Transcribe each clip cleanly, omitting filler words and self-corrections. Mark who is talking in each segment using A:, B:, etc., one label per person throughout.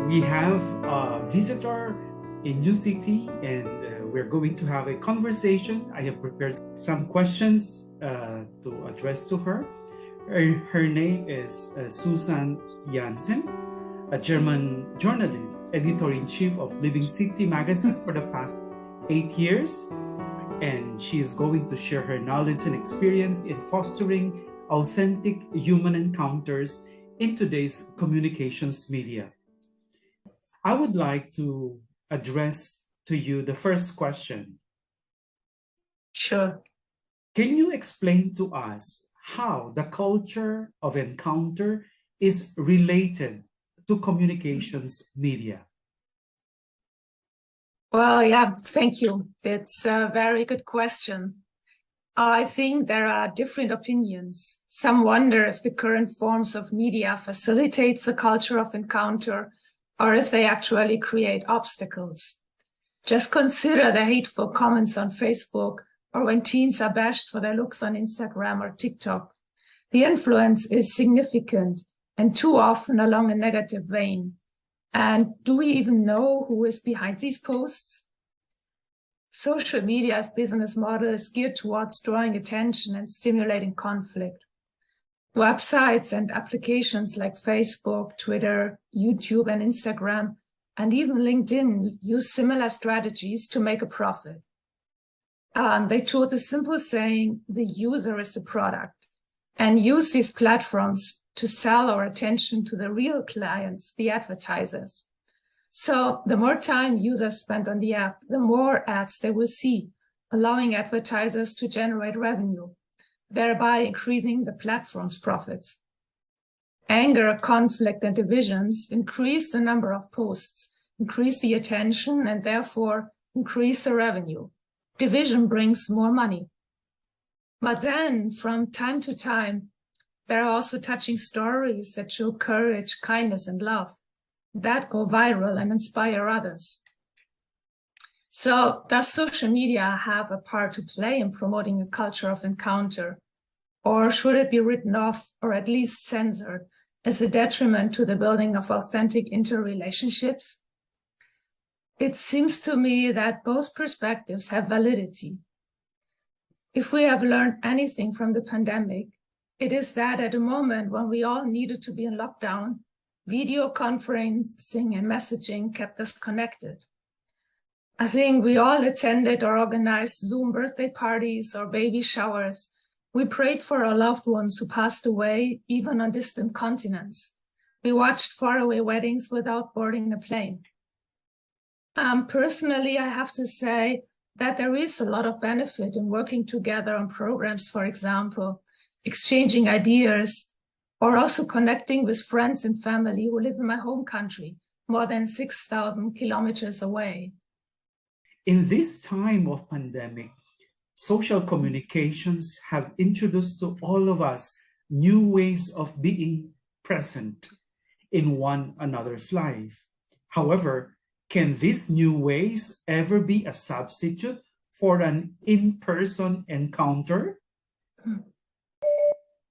A: We have a visitor in New City, and we're going to have a conversation. I have prepared some questions to address to her. Her name is Susanne Janssen, a German journalist, editor-in-chief of Living City magazine for the past 8 years. And she is going to share her knowledge and experience in fostering authentic human encounters in today's communications media. I would like to address to you the first question.
B: Sure.
A: Can you explain to us how the culture of encounter is related to communications media?
B: Well, yeah, thank you. It's a very good question. I think there are different opinions. Some wonder if the current forms of media facilitates a culture of encounter or if they actually create obstacles. Just consider the hateful comments on Facebook or when teens are bashed for their looks on Instagram or TikTok. The influence is significant and too often along a negative vein. And do we even know who is behind these posts? Social media's business model is geared towards drawing attention and stimulating conflict. Websites and applications like Facebook, Twitter, YouTube, and Instagram, and even LinkedIn use similar strategies to make a profit. They told the simple saying, the user is the product, and use these platforms to sell our attention to the real clients, the advertisers. So the more time users spend on the app, the more ads they will see, allowing advertisers to generate revenue, thereby increasing the platform's profits. Anger, conflict, and divisions increase the number of posts, increase the attention, and therefore increase the revenue. Division brings more money. But then, from time to time, there are also touching stories that show courage, kindness, and love that go viral and inspire others. So does social media have a part to play in promoting a culture of encounter? Or should it be written off or at least censored as a detriment to the building of authentic interrelationships? It seems to me that both perspectives have validity. If we have learned anything from the pandemic, it is that at a moment when we all needed to be in lockdown, video conferencing and messaging kept us connected. I think we all attended or organized Zoom birthday parties or baby showers. We prayed for our loved ones who passed away, even on distant continents. We watched faraway weddings without boarding a plane. Personally, I have to say that there is a lot of benefit in working together on programs, for example, exchanging ideas, or also connecting with friends and family who live in my home country, more than 6,000 kilometers away.
A: In this time of pandemic, social communications have introduced to all of us new ways of being present in one another's life. However, can these new ways ever be a substitute for an in-person encounter?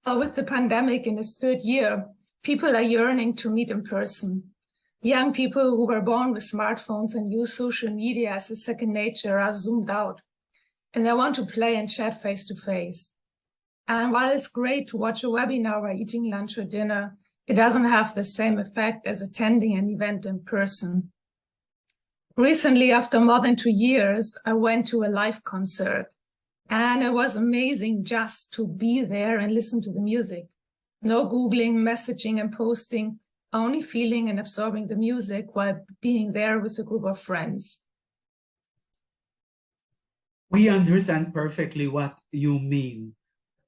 B: With the pandemic in its third year, people are yearning to meet in person. Young people who were born with smartphones and use social media as a second nature are zoomed out, and they want to play and chat face to face. And while it's great to watch a webinar while eating lunch or dinner, it doesn't have the same effect as attending an event in person. Recently, after more than 2 years, I went to a live concert. And it was amazing just to be there and listen to the music. No Googling, messaging, and posting, only feeling and absorbing the music while being there with a group of friends.
A: We understand perfectly what you mean.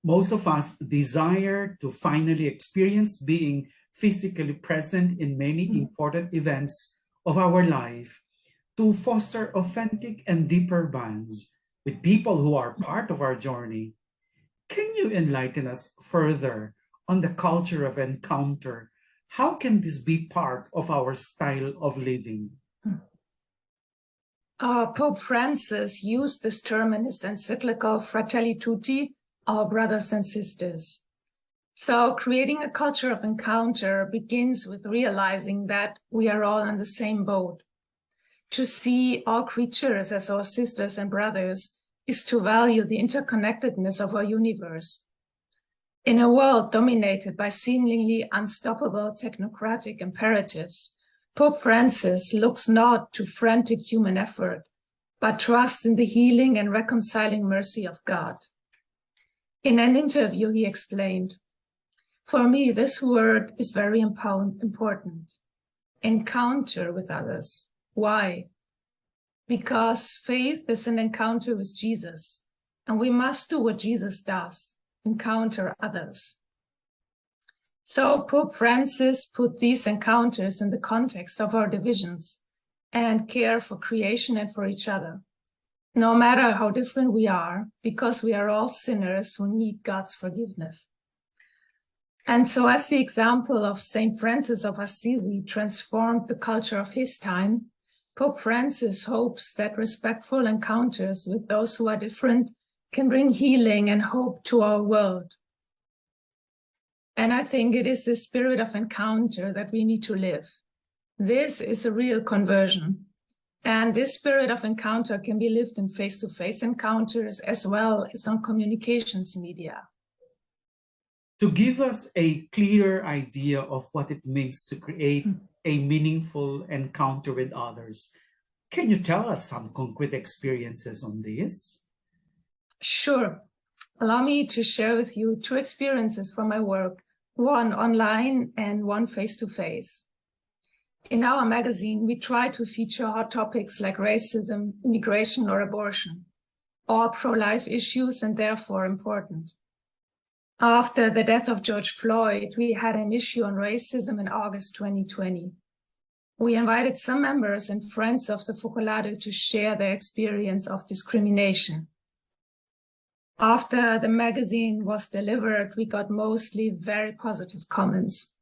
A: Most of us desire to finally experience being physically present in many important events of our life to foster authentic and deeper bonds with people who are part of our journey. Can you enlighten us further on the culture of encounter? How can this be part of our style of living?
B: Pope Francis used this term in his encyclical Fratelli Tutti, Our Brothers and Sisters. So creating a culture of encounter begins with realizing that we are all on the same boat. To see all creatures as our sisters and brothers is to value the interconnectedness of our universe. In a world dominated by seemingly unstoppable technocratic imperatives, Pope Francis looks not to frantic human effort, but trusts in the healing and reconciling mercy of God. In an interview, he explained, "For me, this word is very important. Encounter with others. Why? Because faith is an encounter with Jesus, and we must do what Jesus does, encounter others." So Pope Francis put these encounters in the context of our divisions and care for creation and for each other, no matter how different we are, because we are all sinners who need God's forgiveness. And so as the example of St. Francis of Assisi transformed the culture of his time, Pope Francis hopes that respectful encounters with those who are different can bring healing and hope to our world. And I think it is the spirit of encounter that we need to live. This is a real conversion. And this spirit of encounter can be lived in face-to-face encounters as well as on communications media.
A: To give us a clearer idea of what it means to create a meaningful encounter with others, can you tell us some concrete experiences on this?
B: Sure. Allow me to share with you two experiences from my work, one online and one face-to-face. In our magazine, we try to feature hot topics like racism, immigration, or abortion, all pro-life issues and therefore important. After the death of George Floyd, we had an issue on racism in August 2020. We invited some members and friends of the Focolare to share their experience of discrimination. After the magazine was delivered, we got mostly very positive comments.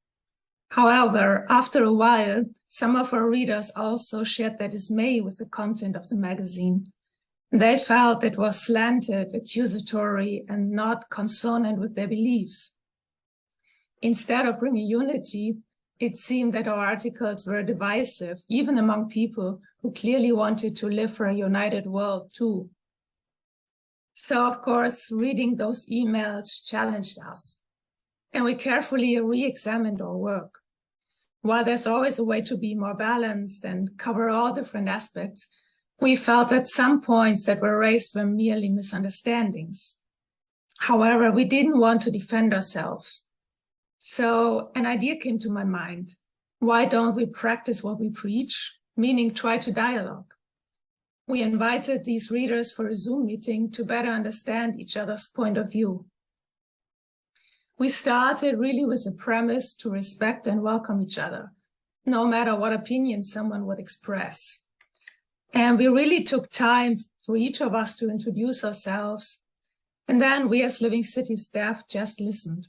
B: However, after a while, some of our readers also shared their dismay with the content of the magazine. They felt it was slanted, accusatory, and not consonant with their beliefs. Instead of bringing unity, it seemed that our articles were divisive, even among people who clearly wanted to live for a united world too. So, of course, reading those emails challenged us, and we carefully re-examined our work. While there's always a way to be more balanced and cover all different aspects, we felt that some points that were raised were merely misunderstandings. However, we didn't want to defend ourselves. So an idea came to my mind. Why don't we practice what we preach, meaning try to dialogue? We invited these readers for a Zoom meeting to better understand each other's point of view. We started really with a premise to respect and welcome each other, no matter what opinion someone would express. And we really took time for each of us to introduce ourselves. And then we as Living City staff just listened.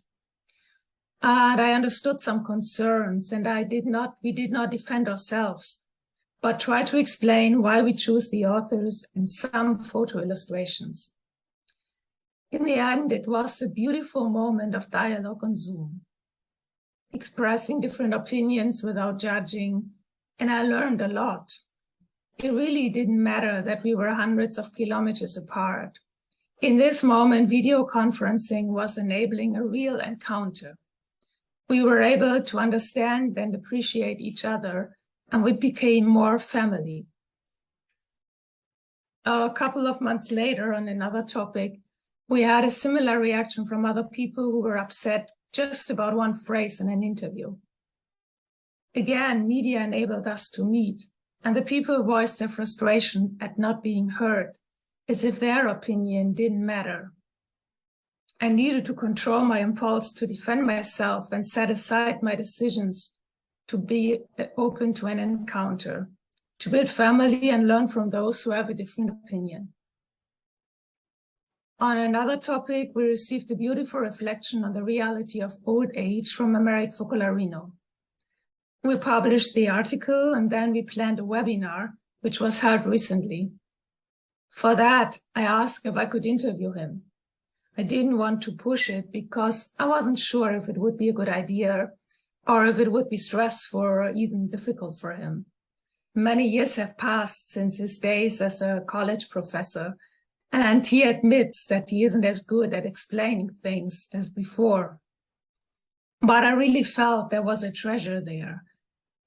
B: And I understood some concerns, and we did not defend ourselves, but try to explain why we choose the authors and some photo illustrations. In the end, it was a beautiful moment of dialogue on Zoom, expressing different opinions without judging, and I learned a lot. It really didn't matter that we were hundreds of kilometers apart. In this moment, video conferencing was enabling a real encounter. We were able to understand and appreciate each other, and we became more family. A couple of months later, on another topic, we had a similar reaction from other people who were upset just about one phrase in an interview. Again, media enabled us to meet, and the people voiced their frustration at not being heard, as if their opinion didn't matter. I needed to control my impulse to defend myself and set aside my decisions to be open to an encounter, to build family and learn from those who have a different opinion. On another topic, we received a beautiful reflection on the reality of old age from a married Focolarino. We published the article, and then we planned a webinar, which was held recently. For that, I asked if I could interview him. I didn't want to push it because I wasn't sure if it would be a good idea or if it would be stressful or even difficult for him. Many years have passed since his days as a college professor, and he admits that he isn't as good at explaining things as before. But I really felt there was a treasure there,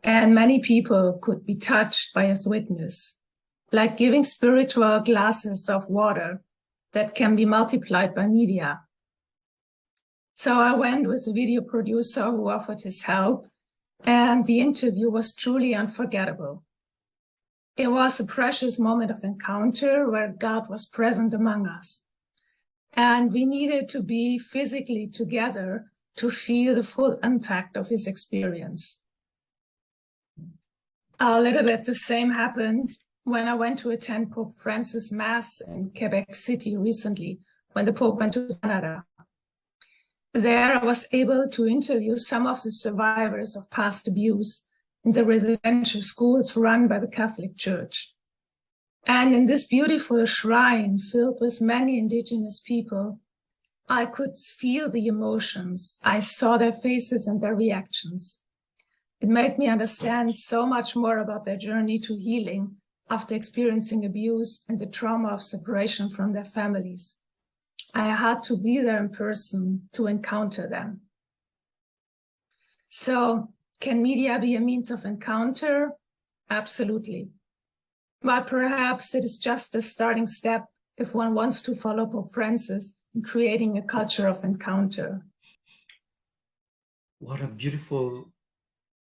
B: and many people could be touched by his witness, like giving spiritual glasses of water that can be multiplied by media. So I went with a video producer who offered his help, and the interview was truly unforgettable. It was a precious moment of encounter where God was present among us. And we needed to be physically together to feel the full impact of his experience. A little bit the same happened when I went to attend Pope Francis Mass in Quebec City recently, when the Pope went to Canada. There I was able to interview some of the survivors of past abuse in the residential schools run by the Catholic Church. And in this beautiful shrine filled with many indigenous people, I could feel the emotions. I saw their faces and their reactions. It made me understand so much more about their journey to healing after experiencing abuse and the trauma of separation from their families. I had to be there in person to encounter them. So, can media be a means of encounter? Absolutely. But perhaps it is just a starting step if one wants to follow Pope Francis in creating a culture of encounter.
A: What a beautiful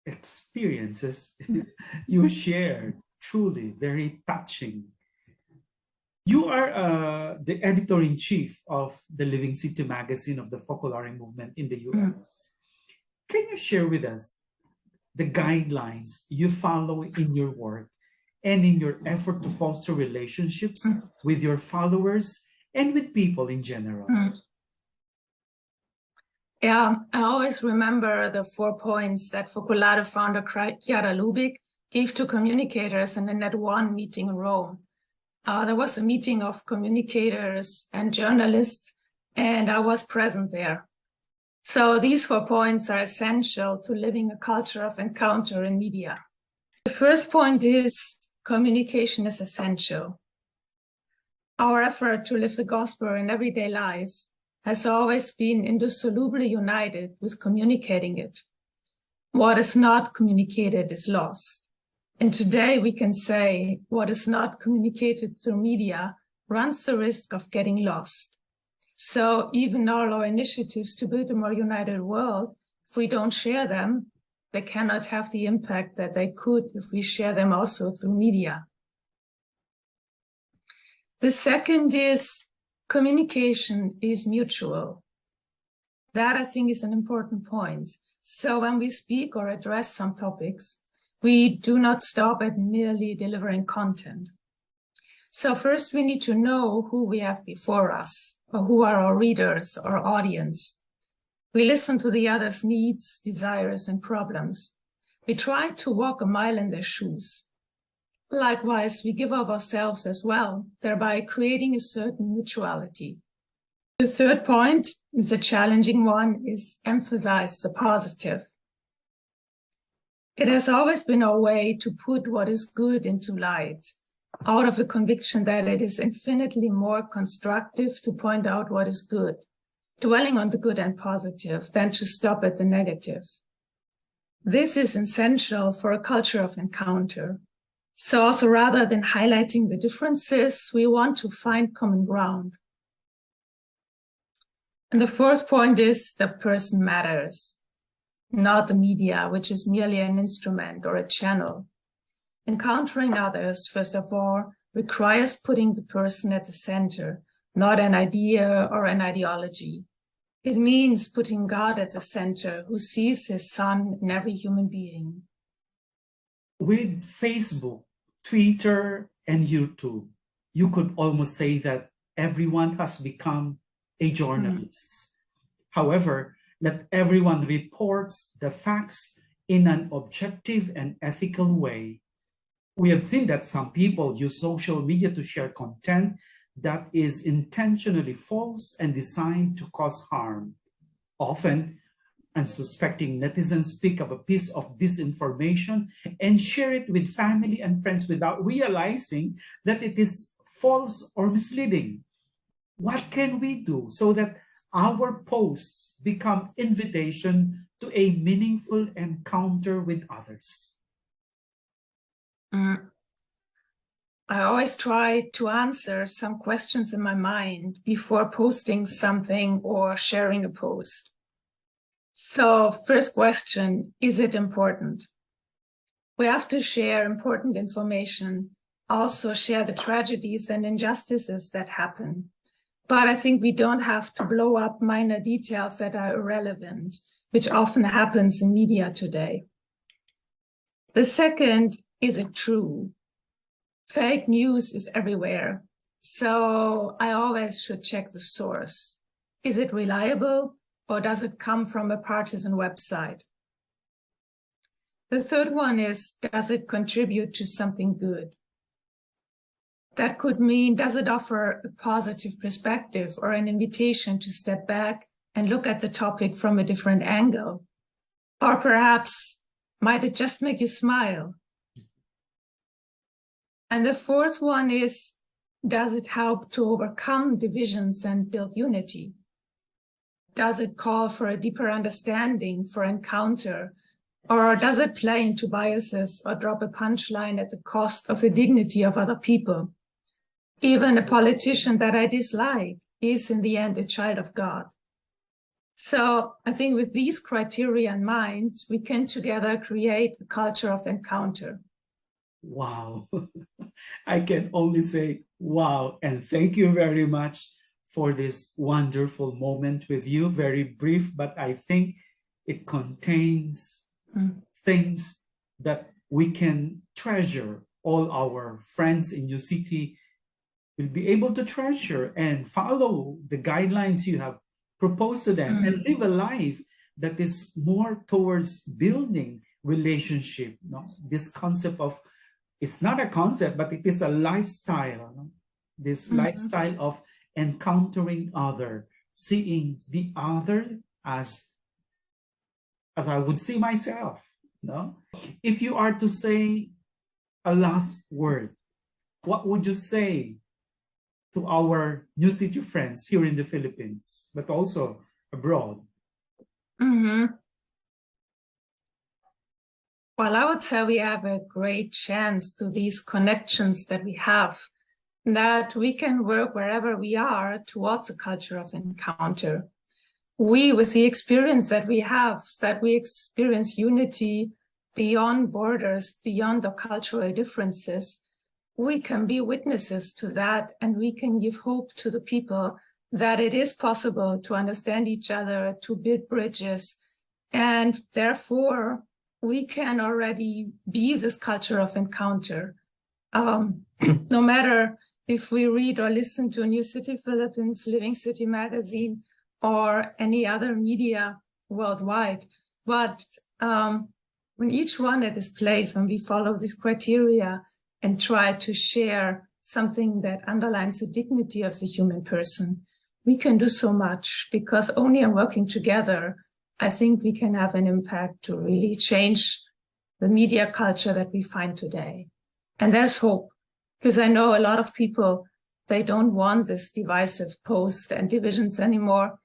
A: experiences you shared. Truly very touching. You are the editor-in-chief of the Living City magazine of the Focolare movement in the US. Can you share with us the guidelines you follow in your work and in your effort to foster relationships with your followers and with people in general?
B: Yeah, I always remember the 4 points that Focolare founder Chiara Lubich gave to communicators in the Net One meeting in Rome. There was a meeting of communicators and journalists, and I was present there. So these 4 points are essential to living a culture of encounter in media. The first point is communication is essential. Our effort to live the gospel in everyday life has always been indissolubly united with communicating it. What is not communicated is lost. And today we can say what is not communicated through media runs the risk of getting lost. So even all our initiatives to build a more united world, if we don't share them, they cannot have the impact that they could if we share them also through media. The second is communication is mutual. That, I think, is an important point. So when we speak or address some topics, we do not stop at merely delivering content. So first we need to know who we have before us, or who are our readers or audience. We listen to the other's needs, desires, and problems. We try to walk a mile in their shoes. Likewise, we give of ourselves as well, thereby creating a certain mutuality. The third point is a challenging one, is emphasize the positive. It has always been our way to put what is good into light, out of the conviction that it is infinitely more constructive to point out what is good, dwelling on the good and positive, than to stop at the negative. This is essential for a culture of encounter. So also, rather than highlighting the differences, we want to find common ground. And the fourth point is the person matters, not the media, which is merely an instrument or a channel. Encountering others, first of all, requires putting the person at the center, not an idea or an ideology. It means putting God at the center, who sees his Son in every human being.
A: With Facebook, Twitter, and YouTube, you could almost say that everyone has become a journalist. However, not everyone reports the facts in an objective and ethical way. We have seen that some people use social media to share content that is intentionally false and designed to cause harm. Often, unsuspecting netizens pick up a piece of disinformation and share it with family and friends without realizing that it is false or misleading. What can we do so that our posts become invitation to a meaningful encounter with others?
B: I always try to answer some questions in my mind before posting something or sharing a post. So, first question, is it important? We have to share important information, also share the tragedies and injustices that happen. But I think we don't have to blow up minor details that are irrelevant, which often happens in media today. The second, is it true? Fake news is everywhere. So I always should check the source. Is it reliable, or does it come from a partisan website? The third one is, does it contribute to something good? That could mean, does it offer a positive perspective or an invitation to step back and look at the topic from a different angle? Or perhaps, might it just make you smile? And the fourth one is, does it help to overcome divisions and build unity? Does it call for a deeper understanding, for encounter? Or does it play into biases or drop a punchline at the cost of the dignity of other people? Even a politician that I dislike is in the end a child of God. So I think with these criteria in mind, we can together create a culture of encounter.
A: Wow. I can only say wow, and thank you very much for this wonderful moment with you. Very brief, but I think it contains things that we can treasure. All our friends in UCT will be able to treasure and follow the guidelines you have proposed to them and live a life that is more towards building relationship. No? This concept of, it's not a concept, but it is a lifestyle. No? This lifestyle of encountering other, seeing the other as I would see myself. No? If you are to say a last word, what would you say to our New City friends here in the Philippines, but also abroad?
B: Well, I would say we have a great chance to these connections that we have, that we can work wherever we are towards a culture of encounter. We, with the experience that we have, that we experience unity beyond borders, beyond the cultural differences, we can be witnesses to that, and we can give hope to the people that it is possible to understand each other, to build bridges, and therefore we can already be this culture of encounter. No matter if we read or listen to New City Philippines, Living City Magazine, or any other media worldwide, but when each one at this place, when we follow these criteria and try to share something that underlines the dignity of the human person, we can do so much, because only in working together, I think we can have an impact to really change the media culture that we find today. And there's hope, because I know a lot of people, they don't want this divisive posts and divisions anymore,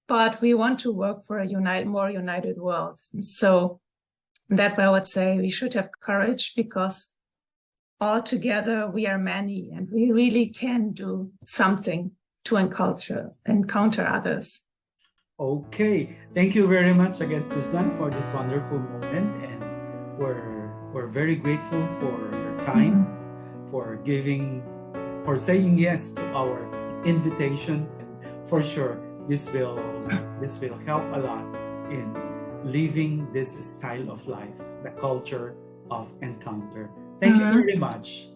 B: but we want to work for a more united world. And so that way I would say we should have courage, because all together we are many, and we really can do something to encounter others.
A: Okay, thank you very much again, Susan, for this wonderful moment, and we're very grateful for your time, for saying yes to our invitation. And for sure, this will help a lot in living this style of life, the culture of encounter. Thank you very much.